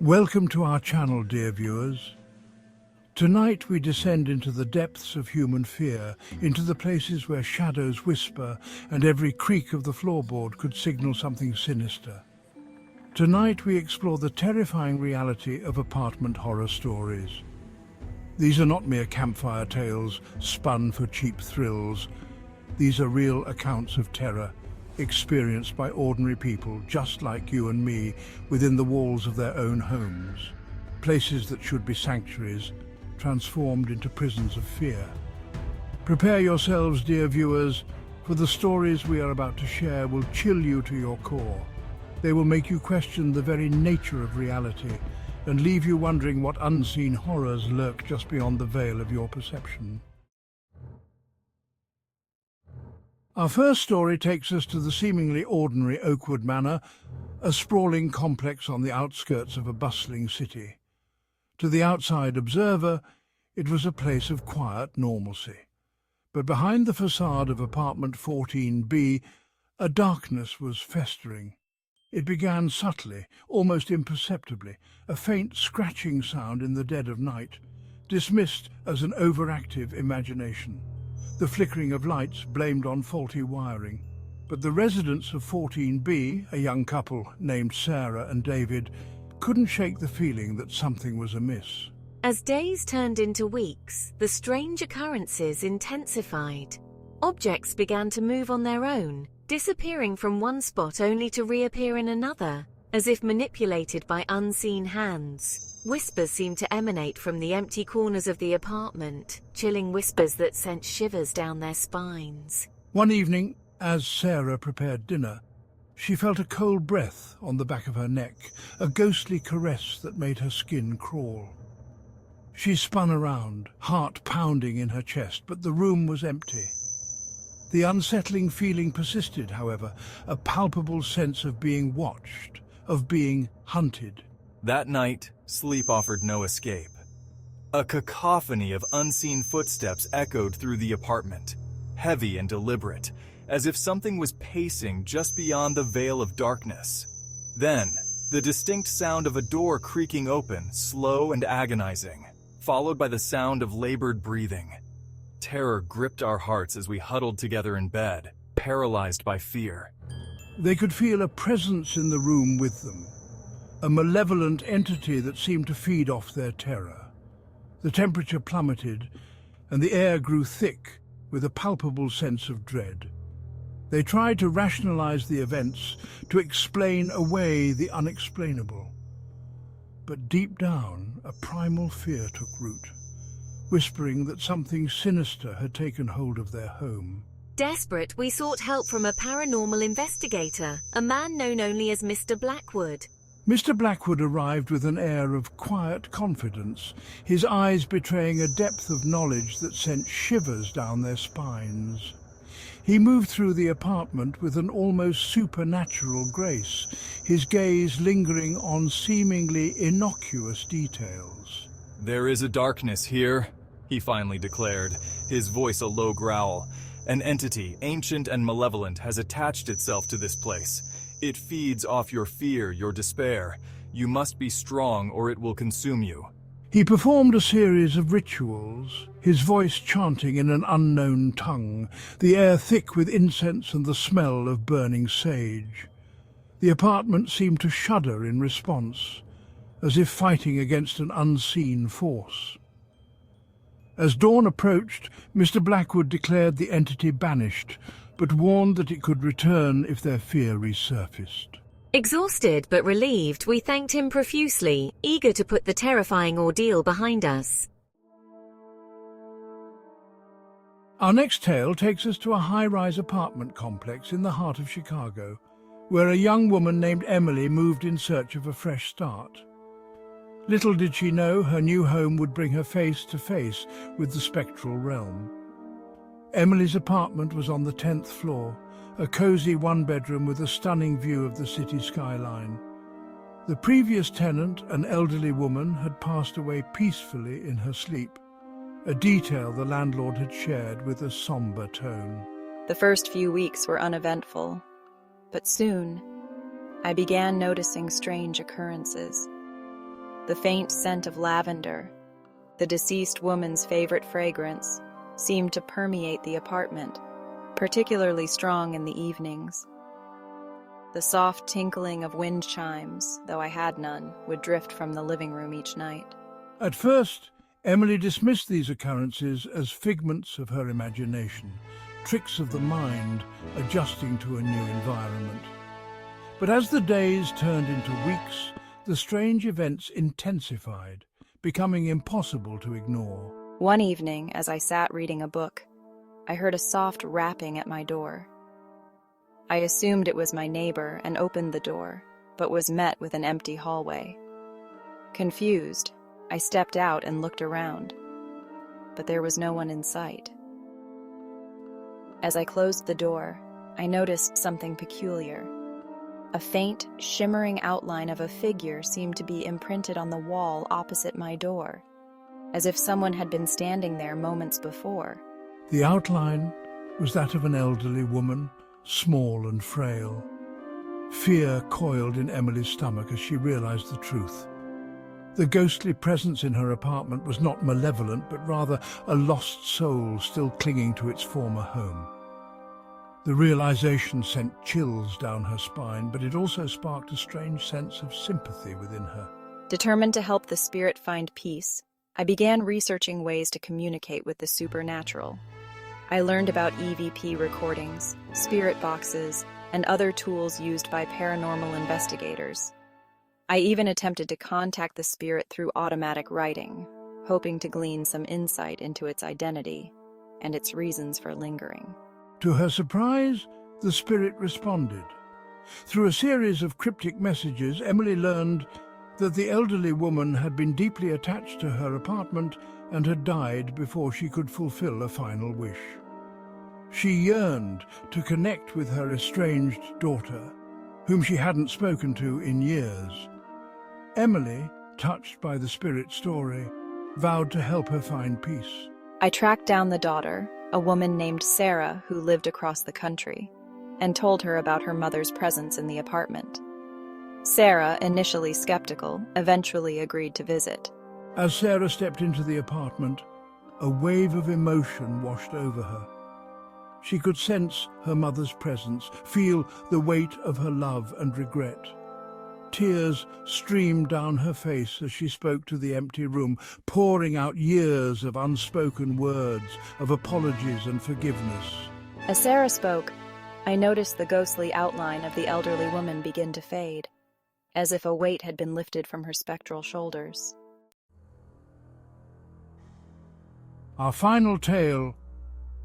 Welcome to our channel, dear viewers. Tonight we descend into the depths of human fear, into the places where shadows whisper and every creak of the floorboard could signal something sinister. Tonight we explore the terrifying reality of apartment horror stories. These are not mere campfire tales spun for cheap thrills. These are real accounts of terror, experienced by ordinary people just like you and me within the walls of their own homes. Places that should be sanctuaries, transformed into prisons of fear. Prepare yourselves, dear viewers, for the stories we are about to share will chill you to your core. They will make you question the very nature of reality and leave you wondering what unseen horrors lurk just beyond the veil of your perception. Our first story takes us to the seemingly ordinary Oakwood Manor, a sprawling complex on the outskirts of a bustling city. To the outside observer, it was a place of quiet normalcy. But behind the facade of apartment 14B, a darkness was festering. It began subtly, almost imperceptibly, a faint scratching sound in the dead of night, dismissed as an overactive imagination. The flickering of lights blamed on faulty wiring. But the residents of 14B, a young couple named Sarah and David, couldn't shake the feeling that something was amiss. As days turned into weeks, the strange occurrences intensified. Objects began to move on their own, disappearing from one spot only to reappear in another, as if manipulated by unseen hands. Whispers seemed to emanate from the empty corners of the apartment, chilling whispers that sent shivers down their spines. One evening, as Sarah prepared dinner, she felt a cold breath on the back of her neck, a ghostly caress that made her skin crawl. She spun around, heart pounding in her chest, but the room was empty. The unsettling feeling persisted, however, a palpable sense of being watched, of being hunted. That night, sleep offered no escape. A cacophony of unseen footsteps echoed through the apartment, heavy and deliberate, as if something was pacing just beyond the veil of darkness. Then, the distinct sound of a door creaking open, slow and agonizing, followed by the sound of labored breathing. Terror gripped our hearts as we huddled together in bed, paralyzed by fear. They could feel a presence in the room with them, a malevolent entity that seemed to feed off their terror. The temperature plummeted, and the air grew thick with a palpable sense of dread. They tried to rationalize the events, to explain away the unexplainable. But deep down, a primal fear took root, whispering that something sinister had taken hold of their home. Desperate, we sought help from a paranormal investigator, a man known only as Mr. Blackwood. Mr. Blackwood arrived with an air of quiet confidence, his eyes betraying a depth of knowledge that sent shivers down their spines. He moved through the apartment with an almost supernatural grace, his gaze lingering on seemingly innocuous details. "There is a darkness here," he finally declared, his voice a low growl. "An entity, ancient and malevolent, has attached itself to this place. It feeds off your fear, your despair. You must be strong or it will consume you." He performed a series of rituals, his voice chanting in an unknown tongue, the air thick with incense and the smell of burning sage. The apartment seemed to shudder in response, as if fighting against an unseen force. As dawn approached, Mr. Blackwood declared the entity banished, but warned that it could return if their fear resurfaced. Exhausted but relieved, we thanked him profusely, eager to put the terrifying ordeal behind us. Our next tale takes us to a high-rise apartment complex in the heart of Chicago, where a young woman named Emily moved in search of a fresh start. Little did she know her new home would bring her face to face with the spectral realm. Emily's apartment was on the 10th floor, a cozy one-bedroom with a stunning view of the city skyline. The previous tenant, an elderly woman, had passed away peacefully in her sleep, a detail the landlord had shared with a somber tone. The first few weeks were uneventful, but soon I began noticing strange occurrences. The faint scent of lavender, the deceased woman's favorite fragrance, seemed to permeate the apartment, particularly strong in the evenings. The soft tinkling of wind chimes, though I had none, would drift from the living room each night. At first, Emily dismissed these occurrences as figments of her imagination, tricks of the mind adjusting to a new environment. But as the days turned into weeks, the strange events intensified, becoming impossible to ignore. One evening, as I sat reading a book, I heard a soft rapping at my door. I assumed it was my neighbor and opened the door, but was met with an empty hallway. Confused, I stepped out and looked around, but there was no one in sight. As I closed the door, I noticed something peculiar. A faint, shimmering outline of a figure seemed to be imprinted on the wall opposite my door, as if someone had been standing there moments before. The outline was that of an elderly woman, small and frail. Fear coiled in Emily's stomach as she realized the truth. The ghostly presence in her apartment was not malevolent, but rather a lost soul still clinging to its former home. The realization sent chills down her spine, but it also sparked a strange sense of sympathy within her. Determined to help the spirit find peace, I began researching ways to communicate with the supernatural. I learned about EVP recordings, spirit boxes, and other tools used by paranormal investigators. I even attempted to contact the spirit through automatic writing, hoping to glean some insight into its identity and its reasons for lingering. To her surprise, the spirit responded. Through a series of cryptic messages, Emily learned that the elderly woman had been deeply attached to her apartment and had died before she could fulfill a final wish. She yearned to connect with her estranged daughter, whom she hadn't spoken to in years. Emily, touched by the spirit's story, vowed to help her find peace. I tracked down the daughter, a woman named Sarah who lived across the country, and told her about her mother's presence in the apartment. Sarah, initially skeptical, eventually agreed to visit. As Sarah stepped into the apartment, a wave of emotion washed over her. She could sense her mother's presence, feel the weight of her love and regret. Tears streamed down her face as she spoke to the empty room, pouring out years of unspoken words, of apologies and forgiveness. As Sarah spoke, I noticed the ghostly outline of the elderly woman begin to fade, as if a weight had been lifted from her spectral shoulders. Our final tale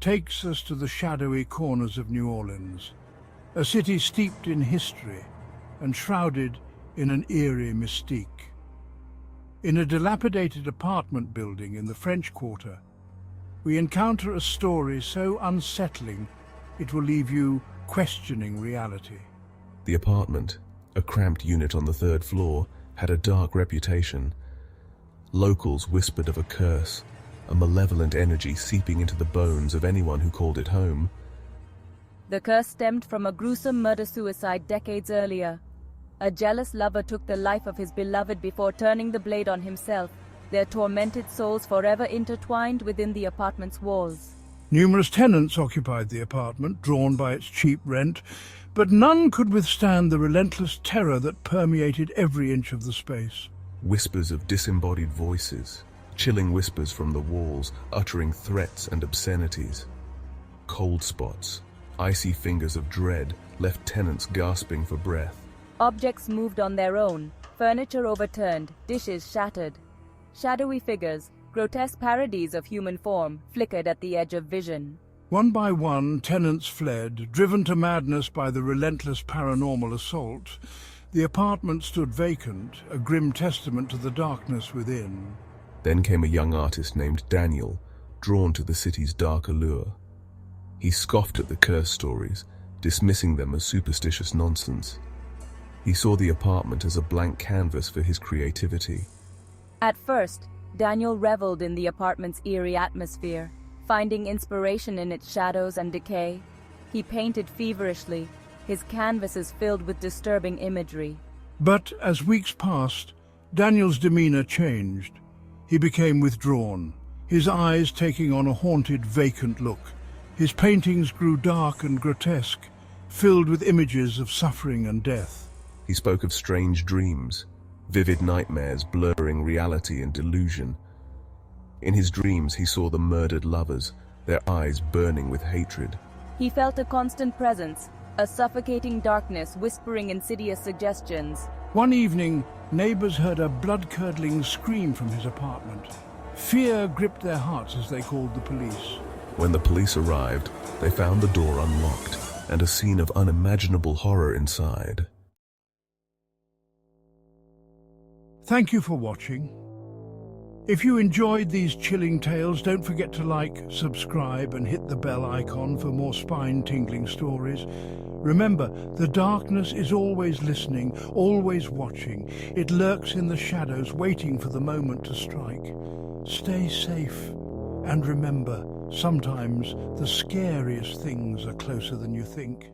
takes us to the shadowy corners of New Orleans, a city steeped in history and shrouded in an eerie mystique. In a dilapidated apartment building in the French Quarter, we encounter a story so unsettling it will leave you questioning reality. The apartment, a cramped unit on the third floor, had a dark reputation. Locals whispered of a curse, a malevolent energy seeping into the bones of anyone who called it home. The curse stemmed from a gruesome murder-suicide decades earlier. A jealous lover took the life of his beloved before turning the blade on himself, their tormented souls forever intertwined within the apartment's walls. Numerous tenants occupied the apartment, drawn by its cheap rent, but none could withstand the relentless terror that permeated every inch of the space. Whispers of disembodied voices, chilling whispers from the walls, uttering threats and obscenities. Cold spots, icy fingers of dread left tenants gasping for breath. Objects moved on their own, furniture overturned, dishes shattered. Shadowy figures, grotesque parodies of human form, flickered at the edge of vision. One by one, tenants fled, driven to madness by the relentless paranormal assault. The apartment stood vacant, a grim testament to the darkness within. Then came a young artist named Daniel, drawn to the city's dark allure. He scoffed at the curse stories, dismissing them as superstitious nonsense. He saw the apartment as a blank canvas for his creativity. At first, Daniel reveled in the apartment's eerie atmosphere, finding inspiration in its shadows and decay. He painted feverishly, his canvases filled with disturbing imagery. But as weeks passed, Daniel's demeanor changed. He became withdrawn, his eyes taking on a haunted, vacant look. His paintings grew dark and grotesque, filled with images of suffering and death. He spoke of strange dreams, vivid nightmares blurring reality and delusion. In his dreams, he saw the murdered lovers, their eyes burning with hatred. He felt a constant presence, a suffocating darkness whispering insidious suggestions. One evening, neighbors heard a blood-curdling scream from his apartment. Fear gripped their hearts as they called the police. When the police arrived, they found the door unlocked and a scene of unimaginable horror inside. Thank you for watching. If you enjoyed these chilling tales, don't forget to like, subscribe, and hit the bell icon for more spine-tingling stories. Remember, the darkness is always listening, always watching. It lurks in the shadows, waiting for the moment to strike. Stay safe, and remember, sometimes the scariest things are closer than you think.